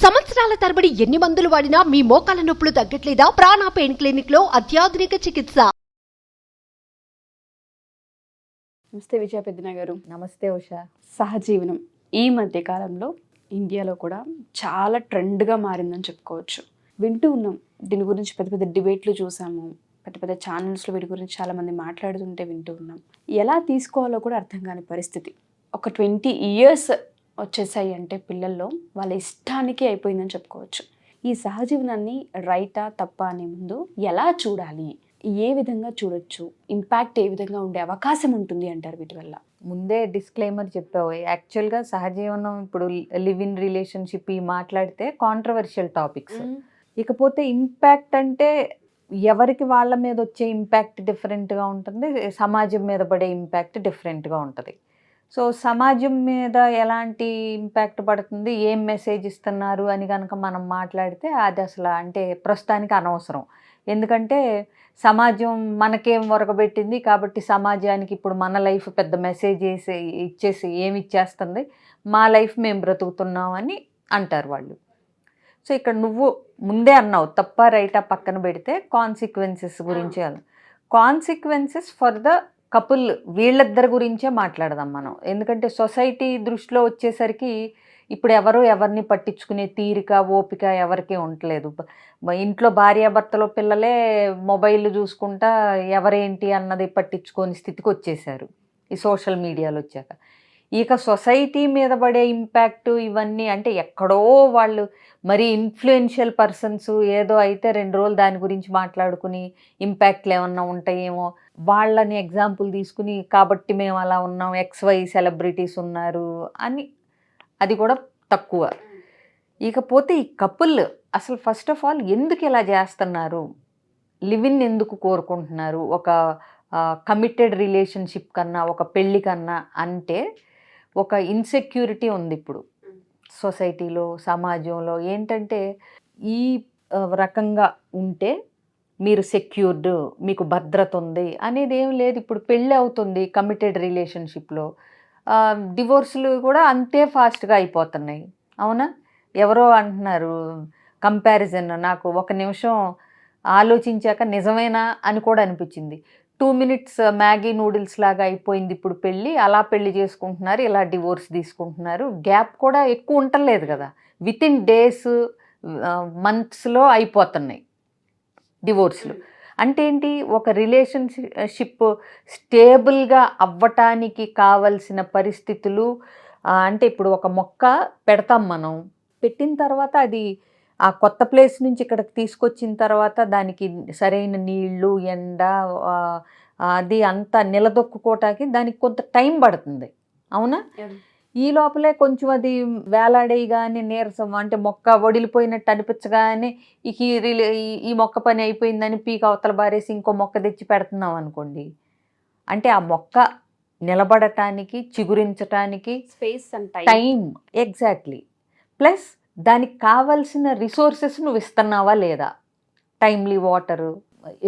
సంవత్సరాల తరబడి ఎన్ని మందులు వాడినా మీ మోకాల నొప్పులు తగ్గట్లేదా? ప్రాణ పెయిన్ క్లినిక్ లో అత్యాధునిక చికిత్స. నమస్తే విజయ పెద్దన గారు. నమస్తే ఉషా. సహజీవనం ఈ మధ్య కాలంలో ఇండియాలో కూడా చాలా ట్రెండ్గా మారిందని చెప్పుకోవచ్చు. వింటూ ఉన్నాం దీని గురించి, పెద్ద పెద్ద డిబేట్లు చూసాము, పెద్ద పెద్ద ఛానల్స్లో వీటి గురించి చాలామంది మాట్లాడుతుంటే వింటూ ఉన్నాం. ఎలా తీసుకోవాలో కూడా అర్థం కాని పరిస్థితి. ఒక 20 years వచ్చేసాయి అంటే పిల్లల్లో వాళ్ళ ఇష్టానికి అయిపోయిందని చెప్పుకోవచ్చు. ఈ సహజీవనాన్ని రైటా తప్పా అనే ముందు ఎలా చూడాలి, ఏ విధంగా చూడొచ్చు, ఇంపాక్ట్ ఏ విధంగా ఉండే అవకాశం ఉంటుంది అంటారు వీటి వల్ల? ముందే డిస్క్లైమర్ చెప్పావు. యాక్చువల్గా సహజీవనం, ఇప్పుడు లివ్ ఇన్ రిలేషన్షిప్ ఈ మాట్లాడితే కాంట్రవర్షియల్ టాపిక్స్. ఇకపోతే ఇంపాక్ట్ అంటే ఎవరికి వాళ్ళ మీద వచ్చే ఇంపాక్ట్ డిఫరెంట్గా ఉంటుంది, సమాజం మీద పడే ఇంపాక్ట్ డిఫరెంట్గా ఉంటుంది. సో సమాజం మీద ఎలాంటి ఇంపాక్ట్ పడుతుంది, ఏం మెసేజ్ ఇస్తున్నారు అని కనుక మనం మాట్లాడితే అది అసలు అంటే ప్రస్తుతానికి అనవసరం. ఎందుకంటే సమాజం మనకేం ఒరగబెట్టింది కాబట్టి సమాజానికి ఇప్పుడు మన లైఫ్ పెద్ద మెసేజ్ ఇచ్చేసి ఏమి ఇచ్చేస్తుంది, మా లైఫ్ మేము బ్రతుకుతున్నామని అంటారు వాళ్ళు. సో ఇక్కడ నువ్వు ముందే అన్నావు, తప్ప రైటా పక్కన పెడితే కాన్సిక్వెన్సెస్ గురించి. కాన్సిక్వెన్సెస్ ఫర్ ద కపుల్, వీళ్ళిద్దరి గురించే మాట్లాడదాం మనం. ఎందుకంటే సొసైటీ దృష్టిలో వచ్చేసరికి ఇప్పుడు ఎవరిని పట్టించుకునే తీరిక, ఓపిక ఎవరికీ ఉండలేదు. ఇంట్లో భార్యాభర్తలో పిల్లలే మొబైల్ చూసుకుంటా ఎవరేంటి అన్నది పట్టించుకోని స్థితికి వచ్చేసారు ఈ సోషల్ మీడియాలో వచ్చాక. ఇక సొసైటీ మీద పడే ఇంపాక్ట్ ఇవన్నీ అంటే ఎక్కడో వాళ్ళు మరీ ఇన్ఫ్లుయెన్షియల్ పర్సన్స్ ఏదో అయితే 2 రోజులు దాని గురించి మాట్లాడుకుని ఇంపాక్ట్లు ఏమన్నా ఉంటాయేమో వాళ్ళని ఎగ్జాంపుల్ తీసుకుని కాబట్టి మేము అలా ఉన్నాం, XY సెలబ్రిటీస్ ఉన్నారు అని, అది కూడా తక్కువ. ఇకపోతే ఈ కపుల్ అసలు ఫస్ట్ ఆఫ్ ఆల్ ఎందుకు ఇలా చేస్తున్నారు, లివిన్ ఎందుకు కోరుకుంటున్నారు ఒక కమిటెడ్ రిలేషన్షిప్ కన్నా, ఒక పెళ్ళి కన్నా అంటే ఒక ఇన్సెక్యూరిటీ ఉంది ఇప్పుడు సొసైటీలో, సమాజంలో. ఏంటంటే ఈ రకంగా ఉంటే మీరు సెక్యూర్డ్, మీకు భద్రత ఉంది అనేది ఏం లేదు. ఇప్పుడు పెళ్ళి అవుతుంది కమిటెడ్ రిలేషన్షిప్లో, డివోర్సులు కూడా అంతే ఫాస్ట్గా అయిపోతున్నాయి. అవునా? ఎవరో అంటున్నారు కంపారిజన్, నాకు ఒక నిమిషం ఆలోచించాక నిజమేనా అని కూడా అనిపించింది. 2 minutes మ్యాగీ నూడిల్స్ లాగా అయిపోయింది ఇప్పుడు పెళ్ళి, అలా పెళ్లి చేసుకుంటున్నారు, ఇలా డివోర్స్ తీసుకుంటున్నారు. గ్యాప్ కూడా ఎక్కువ ఉండలేదు కదా, వితిన్ డేస్ మంత్స్లో అయిపోతున్నాయి డివోర్స్లు. అంటే ఏంటి, ఒక రిలేషన్షిప్ స్టేబుల్గా అవ్వటానికి కావలసిన పరిస్థితులు. అంటే ఇప్పుడు ఒక మొక్క పెడతాం మనం, పెట్టిన తర్వాత అది ఆ కొత్త ప్లేస్ నుంచి ఇక్కడికి తీసుకొచ్చిన తర్వాత దానికి సరైన నీళ్లు, ఎండ, అది అంతా నిలదొక్కుకోవటానికి దానికి కొంత టైం పడుతుంది. అవునా? ఈ లోపలే కొంచెం అది వేలాడేయి కానీ నీరసం, అంటే మొక్క వడిలిపోయినట్టు అనిపించగానే ఈ మొక్క పని అయిపోయిందని పీక అవతల బారేసి ఇంకో మొక్క తెచ్చి పెడుతున్నాం అనుకోండి, అంటే ఆ మొక్క నిలబడటానికి, చిగురించటానికి space and time. Exactly. Plus దానికి కావలసిన రిసోర్సెస్ నువ్వు ఇస్తున్నావా లేదా, టైమ్లీ వాటరు,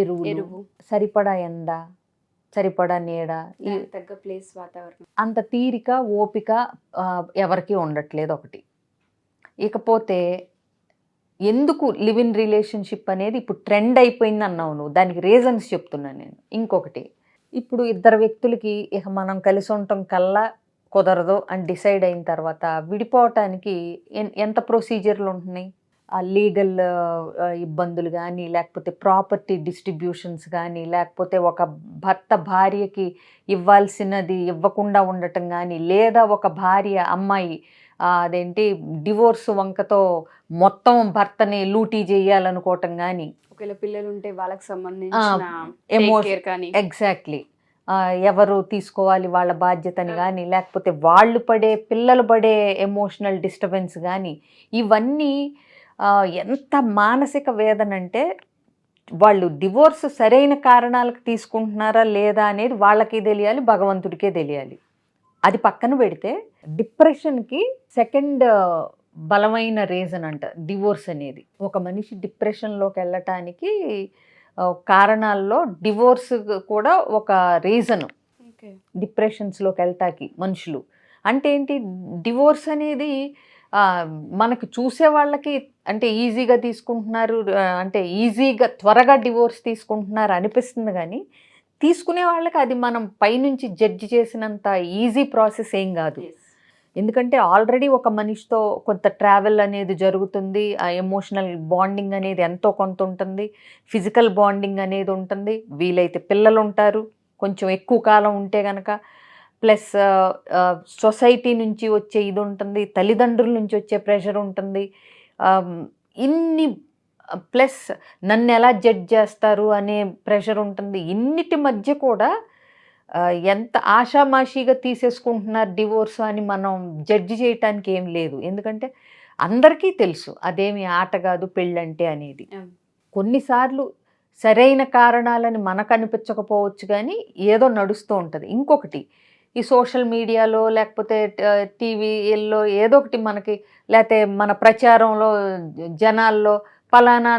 ఎరువు, సరిపడా ఎండ, సరిపడా నీడ, తగ్గ ప్లేస్, వాతావరణం, అంత తీరిక, ఓపిక ఎవరికి ఉండట్లేదు ఒకటి. ఇకపోతే ఎందుకు లివ్ ఇన్ రిలేషన్షిప్ అనేది ఇప్పుడు ట్రెండ్ అయిపోయింది అన్నావు నువ్వు, దానికి రీజన్స్ చెప్తున్నాను నేను. ఇంకొకటి, ఇప్పుడు ఇద్దరు వ్యక్తులకి ఇక మనం కలిసి ఉండటం కల్లా కుదరదు అని డిసైడ్ అయిన తర్వాత విడిపోవటానికి ఎంత ప్రొసీజర్లు ఉంటున్నాయి. ఆ లీగల్ ఇబ్బందులు కానీ, లేకపోతే ప్రాపర్టీ డిస్ట్రిబ్యూషన్స్ కానీ, లేకపోతే ఒక భర్త భార్యకి ఇవ్వాల్సినది ఇవ్వకుండా ఉండటం కానీ, లేదా ఒక భార్య అమ్మాయి అదేంటి డివోర్స్ వంకతో మొత్తం భర్తని లూటీ చేయాలనుకోవటం కానీ, ఒకవేళ పిల్లలు ఉంటే వాళ్ళకి సంబంధించిన ఎగ్జాక్ట్లీ ఎవరు తీసుకోవాలి వాళ్ళ బాధ్యతని కానీ, లేకపోతే పిల్లలు పడే ఎమోషనల్ డిస్టర్బెన్స్ కానీ, ఇవన్నీ ఎంత మానసిక వేదన అంటే వాళ్ళు డివోర్స్ సరైన కారణాలకు తీసుకుంటున్నారా లేదా అనేది వాళ్ళకి తెలియాలి, భగవంతుడికే తెలియాలి. అది పక్కన పెడితే డిప్రెషన్కి సెకండ్ బలమైన రీజన్ అంట డివోర్స్ అనేది. ఒక మనిషి డిప్రెషన్లోకి వెళ్ళటానికి కారణాల్లో డివోర్స్ కూడా ఒక రీజను, డిప్రెషన్స్లోకి వెళ్తాకి మనుషులు. అంటే ఏంటి, డివోర్స్ అనేది మనకు చూసే వాళ్ళకి అంటే ఈజీగా తీసుకుంటున్నారు, అంటే ఈజీగా త్వరగా డివోర్స్ తీసుకుంటున్నారు అనిపిస్తుంది, కానీ తీసుకునే వాళ్ళకి అది మనం పైనుంచి జడ్జి చేసినంత ఈజీ ప్రాసెస్ ఏం కాదు. ఎందుకంటే ఆల్రెడీ ఒక మనిషితో కొంత ట్రావెల్ అనేది జరుగుతుంది, ఆ ఎమోషనల్ బాండింగ్ అనేది ఎంతో కొంత ఉంటుంది, ఫిజికల్ బాండింగ్ అనేది ఉంటుంది, వీలైతే పిల్లలు ఉంటారు కొంచెం ఎక్కువ కాలం ఉంటే కనుక, ప్లస్ సొసైటీ నుంచి వచ్చే ఇది ఉంటుంది, తల్లిదండ్రుల నుంచి వచ్చే ప్రెషర్ ఉంటుంది, ఇన్ని ప్లస్ నన్ను ఎలా జడ్జ్ చేస్తారు అనే ప్రెషర్ ఉంటుంది. ఇన్నిటి మధ్య కూడా ఎంత ఆషామాషిగా తీసేసుకుంటున్నారు డివోర్స్ అని మనం జడ్జి చేయటానికి ఏం లేదు. ఎందుకంటే అందరికీ తెలుసు అదేమి ఆట కాదు పెళ్ళంటే అనేది. కొన్నిసార్లు సరైన కారణాలని మనకు అనిపించకపోవచ్చు, కానీ ఏదో నడుస్తూ ఉంటుంది. ఇంకొకటి, ఈ సోషల్ మీడియాలో లేకపోతే టీవీలో ఏదో ఒకటి మనకి, లేకపోతే మన ప్రచారంలో జనాల్లో పలానా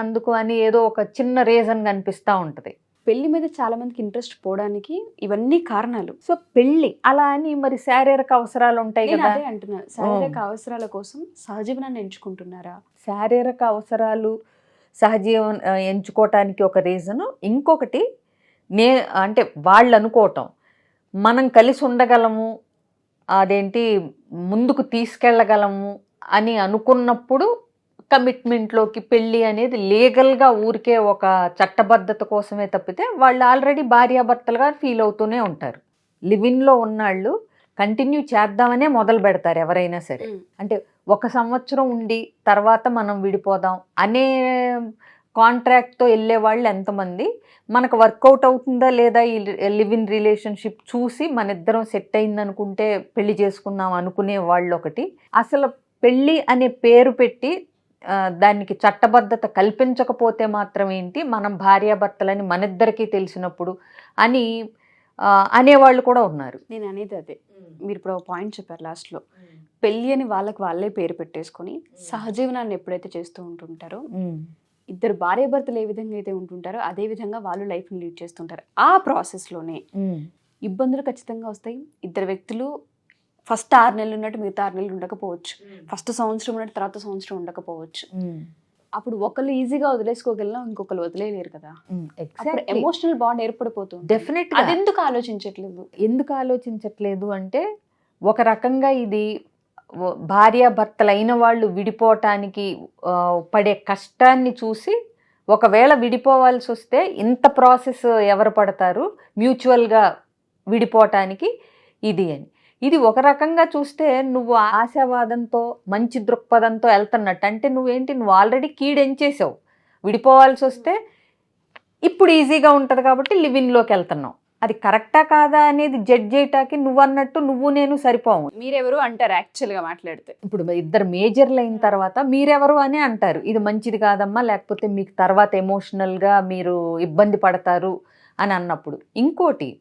అందుకు అని ఏదో ఒక చిన్న రీజన్ కనిపిస్తూ ఉంటుంది. పెళ్లి మీద చాలా మందికి ఇంట్రెస్ట్ పోవడానికి ఇవన్నీ కారణాలు. సో పెళ్ళి అలా అని మరి శారీరక అవసరాలు ఉంటాయి నేను కదా. అదే అంటున్నాను, శారీరక అవసరాల కోసం సహజీవనాన్ని ఎంచుకుంటున్నారా? శారీరక అవసరాలు సహజీవన ఎంచుకోవటానికి ఒక రీజను. ఇంకొకటి అంటే వాళ్ళు అనుకోవటం మనం కలిసి ఉండగలము, అదేంటి ముందుకు తీసుకెళ్ళగలము అని అనుకున్నప్పుడు కమిట్మెంట్లోకి పెళ్ళి అనేది లీగల్గా ఊరికే ఒక చట్టబద్ధత కోసమే తప్పితే వాళ్ళు ఆల్రెడీ భార్యాభర్తలుగా ఫీల్ అవుతూనే ఉంటారు. లివిన్లో ఉన్నాళ్ళు కంటిన్యూ చేద్దామనే మొదలు పెడతారు ఎవరైనా సరే. అంటే 1 సంవత్సరం ఉండి తర్వాత మనం విడిపోదాం అనే కాంట్రాక్ట్తో వెళ్ళే వాళ్ళు ఎంతమంది, మనకు వర్కౌట్ అవుతుందా లేదా ఈ లివ్ ఇన్ రిలేషన్షిప్ చూసి మన ఇద్దరం సెట్ అయింది అనుకుంటే పెళ్లి చేసుకుందాం అనుకునే వాళ్ళు ఒకటి. అసలు పెళ్ళి అనే పేరు పెట్టి దానికి చట్టబద్ధత కల్పించకపోతే మాత్రం ఏంటి, మనం భార్యాభర్తలని మనిద్దరికీ తెలిసినప్పుడు అని అనేవాళ్ళు కూడా ఉన్నారు. నేను అనేది అదే, మీరు ఇప్పుడు ఒక పాయింట్ చెప్పారు లాస్ట్లో, పెళ్ళి అని వాళ్ళే పేరు పెట్టేసుకొని సహజీవనాన్ని ఎప్పుడైతే చేస్తూ ఉంటుంటారో, ఇద్దరు భార్యాభర్తలు ఏ విధంగా అయితే ఉంటుంటారో అదే విధంగా వాళ్ళు లైఫ్ని లీడ్ చేస్తుంటారు. ఆ ప్రాసెస్లోనే ఇబ్బందులు ఖచ్చితంగా వస్తాయి. ఇద్దరు వ్యక్తులు ఫస్ట్ 6 నెలలు ఉన్నట్టు మిగతా 6 నెలలు ఉండకపోవచ్చు, ఫస్ట్ సంవత్సరం ఉన్నట్టు తర్వాత సంవత్సరం ఉండకపోవచ్చు. అప్పుడు ఒకళ్ళు ఈజీగా వదిలేసుకోగలిగినా ఇంకొకరు వదిలేలేరు కదా. అప్పుడు ఎమోషనల్ బాండ్ ఏర్పడిపోతుంది. డెఫినెట్గా. అది ఎందుకు ఆలోచించట్లేదు అంటే, ఒక రకంగా ఇది భార్యాభర్తలైన వాళ్ళు విడిపోవటానికి పడే కష్టాన్ని చూసి, ఒకవేళ విడిపోవాల్సి వస్తే ఇంత ప్రాసెస్ ఎవరు పడతారు మ్యూచువల్గా విడిపోవటానికి ఇది అని. ఇది ఒక రకంగా చూస్తే నువ్వు ఆశావాదంతో మంచి దృక్పథంతో వెళ్తున్నట్టు. అంటే నువ్వు ఆల్రెడీ కీడెంచేసావు, విడిపోవాల్సి వస్తే ఇప్పుడు ఈజీగా ఉంటుంది కాబట్టి లివిన్లోకి వెళ్తున్నావు. అది కరెక్టా కాదా అనేది జడ్జ్ చేయటానికి నువ్వు అన్నట్టు నువ్వు నేను సరిపోవు. మీరెవరు అంటారు యాక్చువల్గా మాట్లాడితే. ఇప్పుడు ఇద్దరు మేజర్లు అయిన తర్వాత మీరెవరు అని అంటారు, ఇది మంచిది కాదమ్మా, లేకపోతే మీకు తర్వాత ఎమోషనల్గా మీరు ఇబ్బంది పడతారు అని అన్నప్పుడు. ఇంకోటి,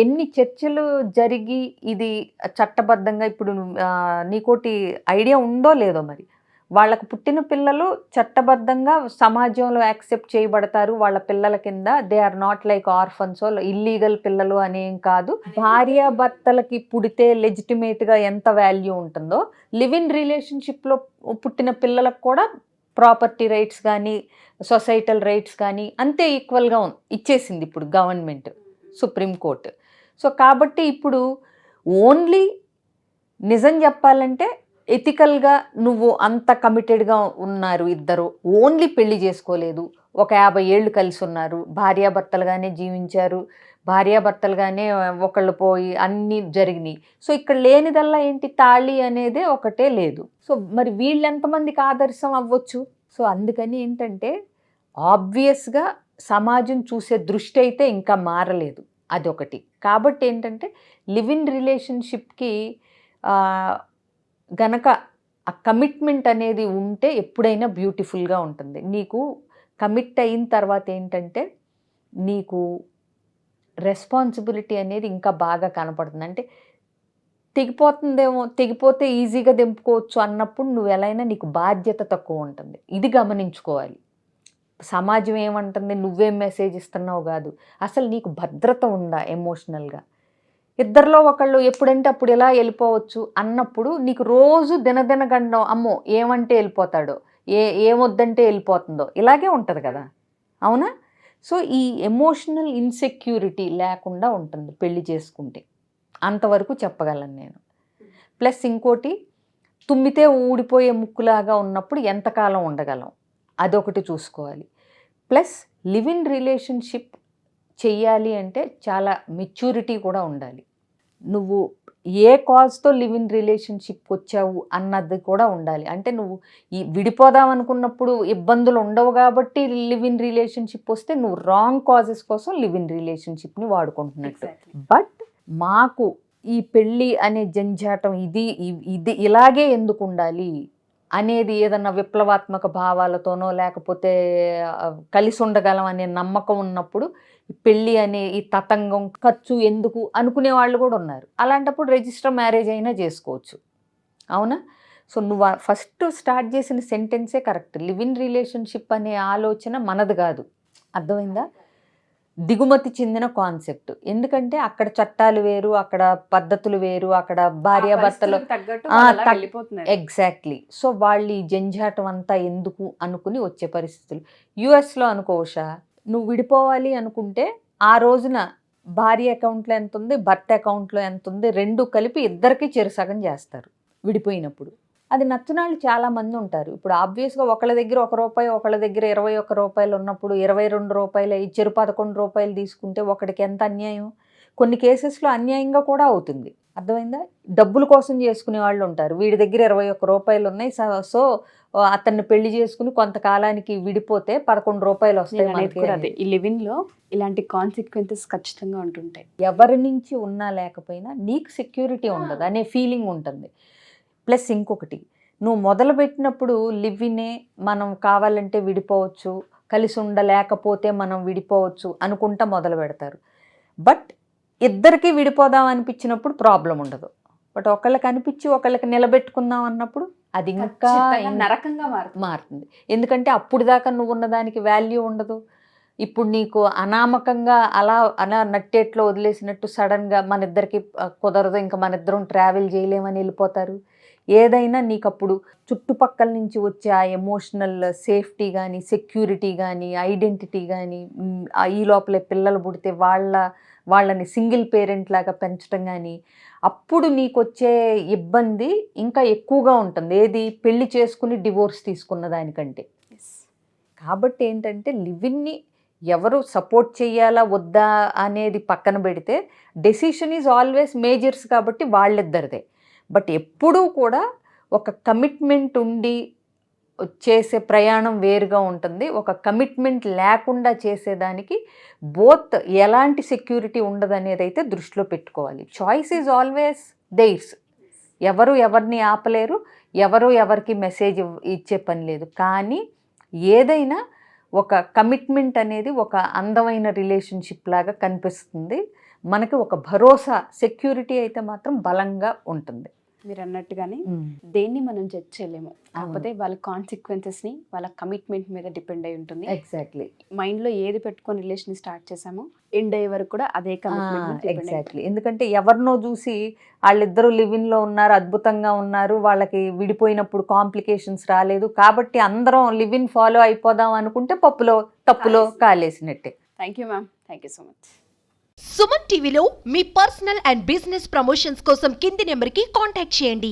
ఎన్ని చర్చలు జరిగి ఇది చట్టబద్ధంగా, ఇప్పుడు నీకోటి ఐడియా ఉందో లేదో మరి, వాళ్ళకు పుట్టిన పిల్లలు చట్టబద్ధంగా సమాజంలో యాక్సెప్ట్ చేయబడతారు వాళ్ళ పిల్లల కింద. They are not like orphans, illegal పిల్లలు అనేం కాదు. భార్యాభర్తలకి పుడితే లెజిటిమేట్గా ఎంత వాల్యూ ఉంటుందో, లివ్ ఇన్ రిలేషన్షిప్లో పుట్టిన పిల్లలకు కూడా ప్రాపర్టీ రైట్స్ కానీ సొసైటల్ రైట్స్ కానీ అంతే ఈక్వల్గా ఇచ్చేసింది ఇప్పుడు గవర్నమెంట్, సుప్రీంకోర్టు. సో కాబట్టి ఇప్పుడు ఓన్లీ నిజం చెప్పాలంటే ఎథికల్గా నువ్వు అంత కమిటెడ్గా ఉన్నారు ఇద్దరు, ఓన్లీ పెళ్లి చేసుకోలేదు, ఒక 50 ఏళ్ళు కలిసి ఉన్నారు, భార్యాభర్తలుగానే జీవించారు, భార్యాభర్తలుగానే ఒకళ్ళు పోయి అన్నీ జరిగినాయి. సో ఇక్కడ లేనిదల్లా ఏంటి, తాళి అనేదే ఒకటే లేదు. సో మరి వీళ్ళు ఎంతమందికి ఆదర్శం అవ్వచ్చు? సో అందుకని ఏంటంటే ఆబ్వియస్గా సమాజం చూసే దృష్టి అయితే ఇంకా మారలేదు, అదొకటి. కాబట్టి ఏంటంటే లివ్ ఇన్ రిలేషన్షిప్కి గనక ఆ కమిట్మెంట్ అనేది ఉంటే ఎప్పుడైనా బ్యూటిఫుల్గా ఉంటుంది. నీకు కమిట్ అయిన తర్వాత ఏంటంటే నీకు రెస్పాన్సిబిలిటీ అనేది ఇంకా బాగా కనపడుతుంది. అంటే తెగిపోతే ఈజీగా దింపుకోవచ్చు అన్నప్పుడు నువ్వు ఎలా అయినా నీకు బాధ్యత తక్కువ ఉంటుంది. ఇది గమనించుకోవాలి. సమాజం ఏమంటుంది, నువ్వేం మెసేజ్ ఇస్తున్నావు కాదు, అసలు నీకు భద్రత ఉందా ఎమోషనల్గా. ఇద్దరిలో ఒకళ్ళు ఎప్పుడంటే అప్పుడు ఇలా వెళ్ళిపోవచ్చు అన్నప్పుడు నీకు రోజు దినదిన గండం అమ్మో ఏమంటే వెళ్ళిపోతాడో ఏమొద్దంటే వెళ్ళిపోతుందో ఇలాగే ఉంటుంది కదా, అవునా? సో ఈ ఎమోషనల్ ఇన్సెక్యూరిటీ లేకుండా ఉంటుంది పెళ్లి చేసుకుంటే, అంతవరకు చెప్పగలను నేను. ప్లస్ ఇంకోటి, తుమ్మితే ఊడిపోయే ముక్కులాగా ఉన్నప్పుడు ఎంతకాలం ఉండగలం అదొకటి చూసుకోవాలి. ప్లస్ లివ్ ఇన్ రిలేషన్షిప్ చెయ్యాలి అంటే చాలా మెచ్యూరిటీ కూడా ఉండాలి. నువ్వు ఏ కాజ్తో లివ్ ఇన్ రిలేషన్షిప్కి వచ్చావు అన్నది కూడా ఉండాలి. అంటే నువ్వు ఈ విడిపోదాం అనుకున్నప్పుడు ఇబ్బందులు ఉండవు కాబట్టి లివ్ ఇన్ రిలేషన్షిప్ వస్తే నువ్వు రాంగ్ కాజెస్ కోసం లివ్ ఇన్ రిలేషన్షిప్ని వాడుకుంటున్నట్టు. బట్ మాకు ఈ పెళ్ళి అనే జంజాటం ఇది ఇలాగే ఎందుకు ఉండాలి అనేది ఏదన్నా విప్లవాత్మక భావాలతోనో లేకపోతే కలిసి ఉండగలం అనే నమ్మకం ఉన్నప్పుడు పెళ్ళి అనే ఈ తతంగం ఖర్చు ఎందుకు అనుకునే వాళ్ళు కూడా ఉన్నారు. అలాంటప్పుడు రిజిస్టర్ మ్యారేజ్ అయినా చేసుకోవచ్చు, అవునా? సో నువ్వు ఫస్ట్ స్టార్ట్ చేసిన సెంటెన్సే కరెక్ట్. లివ్ ఇన్ రిలేషన్షిప్ అనే ఆలోచన మనది కాదు, అర్థమైందా? దిగుమతి చెందిన కాన్సెప్ట్. ఎందుకంటే అక్కడ చట్టాలు వేరు, అక్కడ పద్ధతులు వేరు, అక్కడ భార్యాభర్తలు ఎగ్జాక్ట్లీ. సో వాళ్ళు ఈ జంజాటం అంతా ఎందుకు అనుకుని వచ్చే పరిస్థితులు. యుఎస్లో అనుకో ఉషా, నువ్వు విడిపోవాలి అనుకుంటే ఆ రోజున భార్య అకౌంట్లో ఎంత ఉంది, భర్త అకౌంట్లో ఎంత ఉంది, రెండు కలిపి ఇద్దరికి చెరుసగం చేస్తారు విడిపోయినప్పుడు. అది నచ్చినాళ్ళు చాలామంది ఉంటారు. ఇప్పుడు ఆబ్వియస్గా ఒకళ్ళ దగ్గర ₹1, ఒకళ్ళ దగ్గర ₹21 ఉన్నప్పుడు ₹22 చెరు ₹11 తీసుకుంటే ఒకటికి ఎంత అన్యాయం. కొన్ని కేసెస్లో అన్యాయంగా కూడా అవుతుంది, అర్థమైందా? డబ్బుల కోసం చేసుకునే వాళ్ళు ఉంటారు. వీడి దగ్గర ₹21 ఉన్నాయి, సో అతన్ని పెళ్లి చేసుకుని కొంతకాలానికి విడిపోతే ₹11 వస్తాయి. ఈ లివింగ్లో ఇలాంటి కాన్సిక్వెన్సెస్ ఖచ్చితంగా ఉంటుంటాయి. ఎవరి నుంచి ఉన్నా లేకపోయినా నీకు సెక్యూరిటీ ఉండదు అనే ఫీలింగ్ ఉంటుంది. ప్లస్ ఇంకొకటి, నువ్వు మొదలుపెట్టినప్పుడు లివ్వినే మనం కావాలంటే విడిపోవచ్చు, కలిసి ఉండలేకపోతే మనం విడిపోవచ్చు అనుకుంటా మొదలు పెడతారు. బట్ ఇద్దరికి విడిపోదాం అనిపించినప్పుడు ప్రాబ్లం ఉండదు. బట్ ఒకళ్ళకి అనిపించి ఒకళ్ళకి నిలబెట్టుకుందాం అన్నప్పుడు అది ఇంకా నరకంగా మారుతుంది. ఎందుకంటే అప్పుడు దాకా నువ్వు ఉన్నదానికి వాల్యూ ఉండదు. ఇప్పుడు నీకు అనామకంగా అలా నట్టేట్లో వదిలేసినట్టు సడన్గా మన ఇద్దరికి కుదరదు, ఇంకా మన ఇద్దరం ట్రావెల్ చేయలేమని వెళ్ళిపోతారు. ఏదైనా నీకు అప్పుడు చుట్టుపక్కల నుంచి వచ్చే ఆ ఎమోషనల్ సేఫ్టీ కానీ, సెక్యూరిటీ కానీ, ఐడెంటిటీ కానీ, ఈ లోపలే పిల్లలు పుడితే వాళ్ళని సింగిల్ పేరెంట్ లాగా పెంచడం కానీ, అప్పుడు నీకు వచ్చే ఇబ్బంది ఇంకా ఎక్కువగా ఉంటుంది. ఏది పెళ్లి చేసుకుని డివోర్స్ తీసుకున్న దానికంటే. కాబట్టి ఏంటంటే లివిన్ని ఎవరు సపోర్ట్ చేయాలా వద్దా అనేది పక్కన పెడితే డెసిషన్ ఈజ్ ఆల్వేస్ మేజర్స్ కాబట్టి వాళ్ళిద్దరిదే. బట్ ఎప్పుడూ కూడా ఒక కమిట్మెంట్ ఉండి చేసే ప్రయాణం వేరుగా ఉంటుంది. ఒక కమిట్మెంట్ లేకుండా చేసేదానికి బోత్ ఎలాంటి సెక్యూరిటీ ఉండదు అనేది అయితే దృష్టిలో పెట్టుకోవాలి. Choice is always theirs. ఎవరు ఎవరిని ఆపలేరు, ఎవరికి మెసేజ్ ఇచ్చే పని లేదు. కానీ ఏదైనా ఒక కమిట్మెంట్ అనేది ఒక అందమైన రిలేషన్షిప్ లాగా కనిపిస్తుంది. మనకి ఒక భరోసా, సెక్యూరిటీ అయితే మాత్రం బలంగా ఉంటుంది. మీరు అన్నట్టుగానే దేన్ని మనం జడ్జ్ చేయలేము, కాకపోతే వాళ్ళ కాన్సిక్వెన్సెస్ని వాళ్ళ కమిట్మెంట్ మీద డిపెండ్ అయి ఉంటుంది. ఎగ్జాక్ట్లీ. మైండ్లో ఏది పెట్టుకొని రిలేషన్ స్టార్ట్ చేసామో ఎండ్ అయ్యే వరకు కూడా అదే కమిట్మెంట్. ఎగ్జాక్ట్లీ. ఎందుకంటే ఎవరినో చూసి వాళ్ళిద్దరూ లివిన్లో ఉన్నారు, అద్భుతంగా ఉన్నారు, వాళ్ళకి విడిపోయినప్పుడు కాంప్లికేషన్స్ రాలేదు కాబట్టి అందరం లివిన్ ఫాలో అయిపోదాం అనుకుంటే తప్పులో కాలేసినట్టే. Thank you ma'am, thank you so much. Suman టీవీలో మీ పర్సనల్ అండ్ బిజినెస్ ప్రమోషన్స్ కోసం కింది నెంబర్కి కాంటాక్ట్ చేయండి.